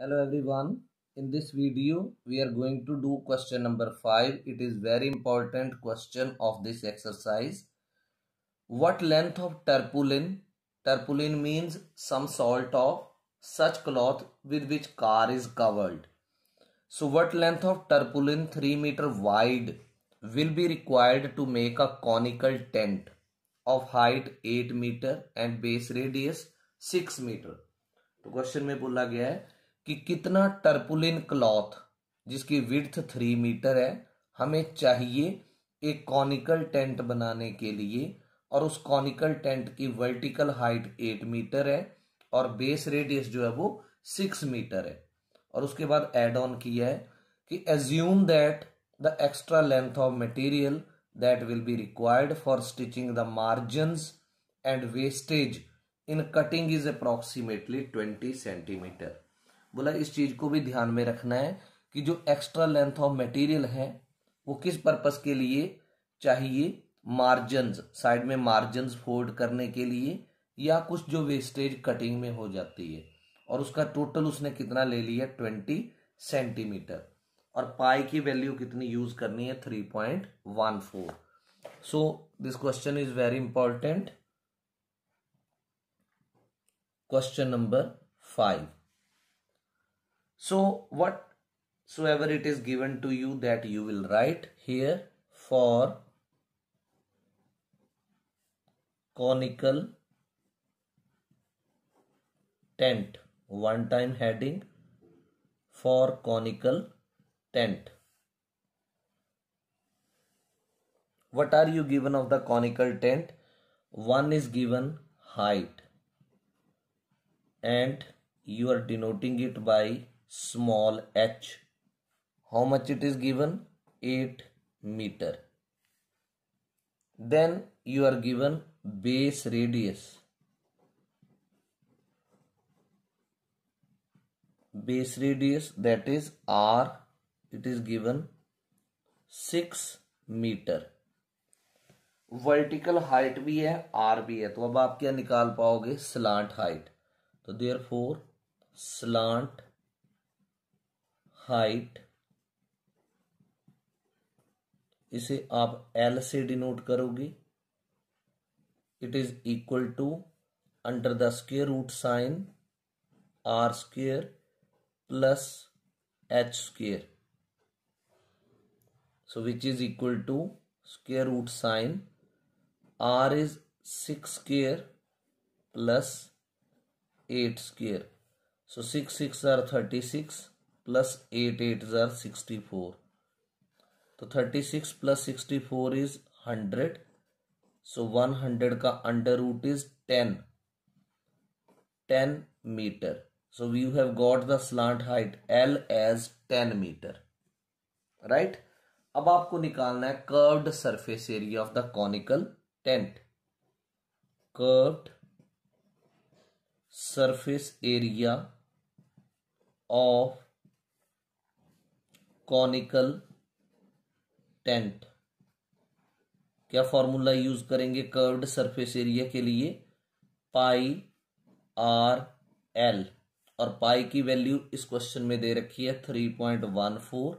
Hello everyone. In this video, we are going to do question number 5. It is very important question of this exercise. What length of tarpaulin? Tarpaulin means some sort of such cloth with which car is covered. So what length of tarpaulin 3 meter wide will be required to make a conical tent of height 8 meter and base radius 6 meter? तो question में बोला गया है कि कितना टर्पुलिन cloth जिसकी width 3 metre है हमें चाहिए एक कॉनिकल टेंट बनाने के लिए, और उस कॉनिकल टेंट की वर्टिकल हाइट 8 मीटर है और बेस रेडियस जो है वो 6 मीटर है। और उसके बाद एड ऑन किया है कि assume that the extra length of material that will be required for stitching the margins and wastage in cutting is approximately 20 centimetre. बोला इस चीज को भी ध्यान में रखना है कि जो एक्स्ट्रा लेंथ ऑफ मटेरियल है वो किस पर्पस के लिए चाहिए, मार्जिन्स, साइड में मार्जिन्स फोल्ड करने के लिए, या कुछ जो वेस्टेज कटिंग में हो जाती है, और उसका टोटल उसने कितना ले लिया 20 सेंटीमीटर, और पाई की वैल्यू कितनी यूज करनी है 3.14। So this question is very important. Question number 5. So whatsoever it is given to you that you will write here for conical tent, one time heading for conical tent. What are you given of the conical tent? One is given height, and you are denoting it by small h. How much it is given? 8 meter. Then you are given base radius. Base radius, that is r, it is given 6 meter. Vertical height भी है, are भी है, तो अब आप क्या निकाल पाओगे? Slant height. तो देयरफॉर स्लांट हाइट, इसे आप एल से डिनोट करोगे। It is equal to under the square root sign R square plus H square, so which is equal to square root sign R is 6 square plus 8 square. So 6 6 are 36 plus 8 8 are 64. तो 36 plus 64 is 100. So 100 का under root is 10 meter. So we have got the slant height L as 10 meter. Right? अब आपको निकालना है curved surface area of the conical tent. Curved surface area of conical tent। क्या formula use करेंगे curved surface area के लिए? पाई R L, और पाई की वैल्यू इस क्वेश्चन में दे रखी है 3.14,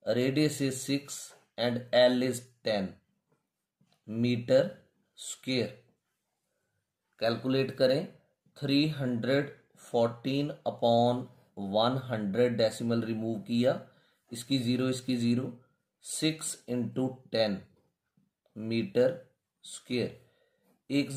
radius is 6 and L is 10 metre square. Calculate करें, 314 अपॉन 100 डेसिमल रिमूव किया, इसकी 0 इसकी 0, 6 इंटू 10 मीटर स्क्वेयर। एक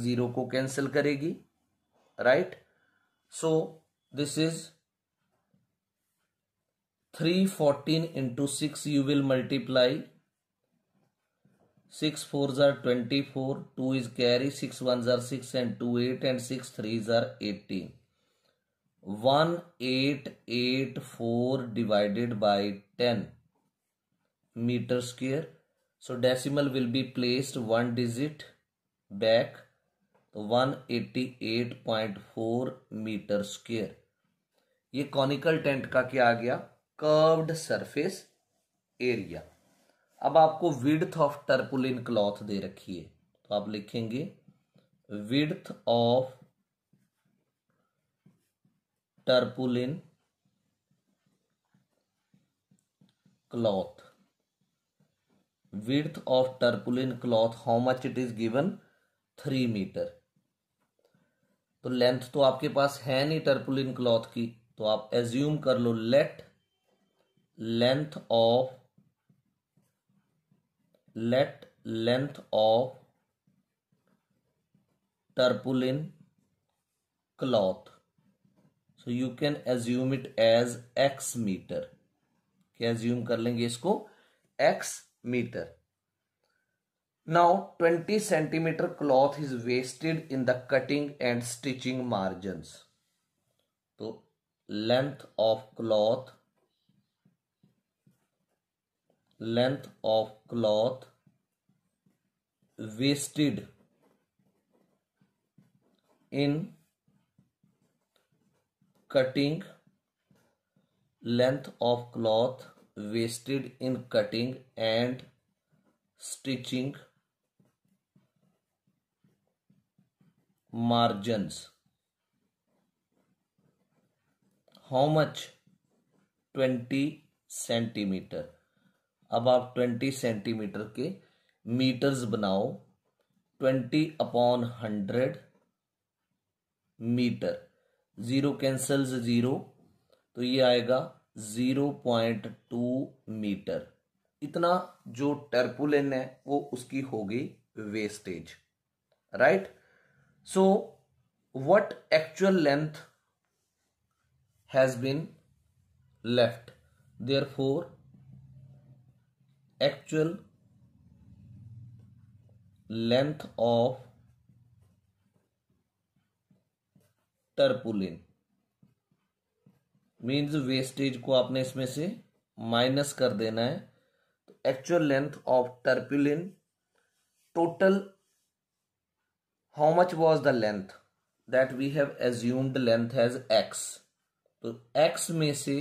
जीरो को कैंसिल करेगी, right? So this is 314 into 6, you will multiply 6 4s are 24, 2 is carry, 6 1s are 6 and 2 8 and 6 3s are 18. 1884 divided by 10 meter square. So decimal will be placed one digit back, तो 188.4 metre square. ये conical tent का क्या आ गया? Curved surface area. अब आपको width of tarpaulin cloth दे रखी है, तो आप लिखेंगे width of tarpaulin cloth. Width of tarpaulin cloth, how much it is given? 3 metre. तो लेंथ तो आपके पास है नहीं टर्पुलिन क्लॉथ की, तो आप एज्यूम कर लो let length of tarpaulin cloth. So you can assume it as x metre. क्या एज्यूम कर लेंगे इसको? x metre. Now 20 centimeter cloth is wasted in the cutting and stitching margins. तो length of cloth wasted in cutting, length of cloth wasted in cutting and stitching margins. How much? 20 centimetre. अब आप 20 centimetre के metres बनाओ. 20/100 metre. 0 cancels 0, तो ये आएगा 0.2 metre. इतना जो टर्पुलिन है वो उसकी हो गई wastage. Right. So what actual length has been left? Therefore actual length of tarpaulin means wastage को आपने इसमें से माइनस कर देना है. तो actual length of tarpaulin total, how much was the length that we have assumed length as x. तो x में से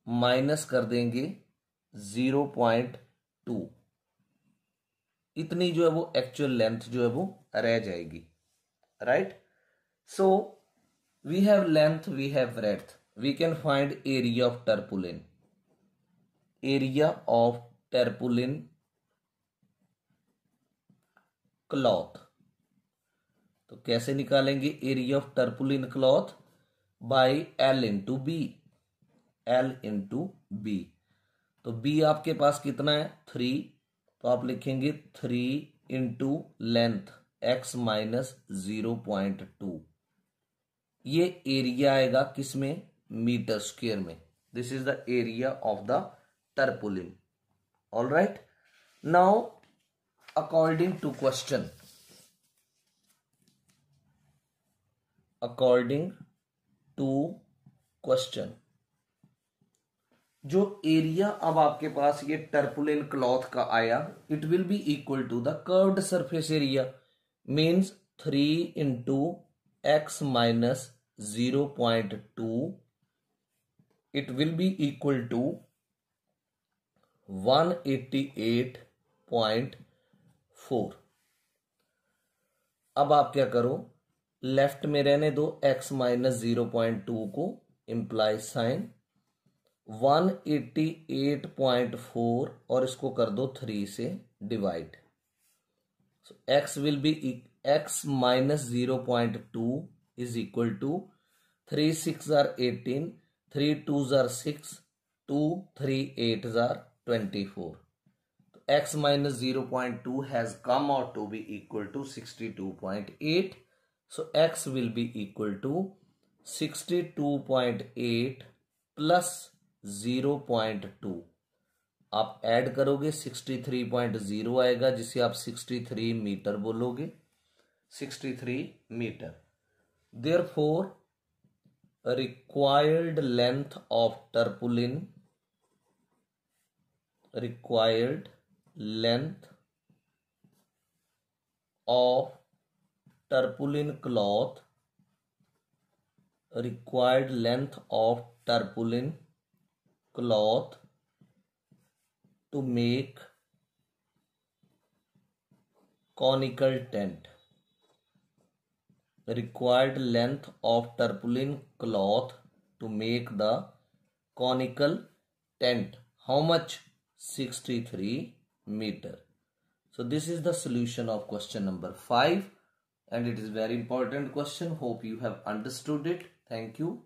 माइनस कर देंगे 0.2. इतनी जो है वो एक्चुअल लेंथ जो है वो रह जाएगी. Right. So we have length, we have breadth. We can find area of tarpaulin. Area of tarpaulin cloth. तो कैसे निकालेंगे area of tarpaulin cloth? By L into B. L into B. तो B आपके पास कितना है? 3. तो आप लिखेंगे 3 इंटू लेंथ x माइनस 0.2. ये एरिया आएगा किसमें? मीटर स्क्वेयर में. This is the area of the tarpaulin. All right. Now according to question, जो एरिया अब आपके पास ये टर्पुलिन क्लॉथ का आया, it will be equal to the curved surface area. Means 3 into x minus 0.2. It will be equal to 188.4. अब आप क्या करो, लेफ्ट में रहने दो x माइनस 0.2 को, इंप्लाई साइन 188.4 और इसको कर दो 3 से divide. So x will be x minus 0.2 is equal to 3 6 are 18, 3 2 are 6, 2 3 8 are 24. तो x minus 0.2 has come out to be equal to 62.8. So x will be equal to 62.8 plus 0.2. आप add करोगे 63.0 आएगा, जिसे आप 63 मीटर बोलोगे. 63 metre. Therefore required length of tarpaulin cloth, required length of tarpaulin cloth to make conical tent. required length of tarpaulin cloth to make the conical tent? How much? 63 meter. So this is the solution of question number 5, and it is very important question. Hope you have understood it. Thank you.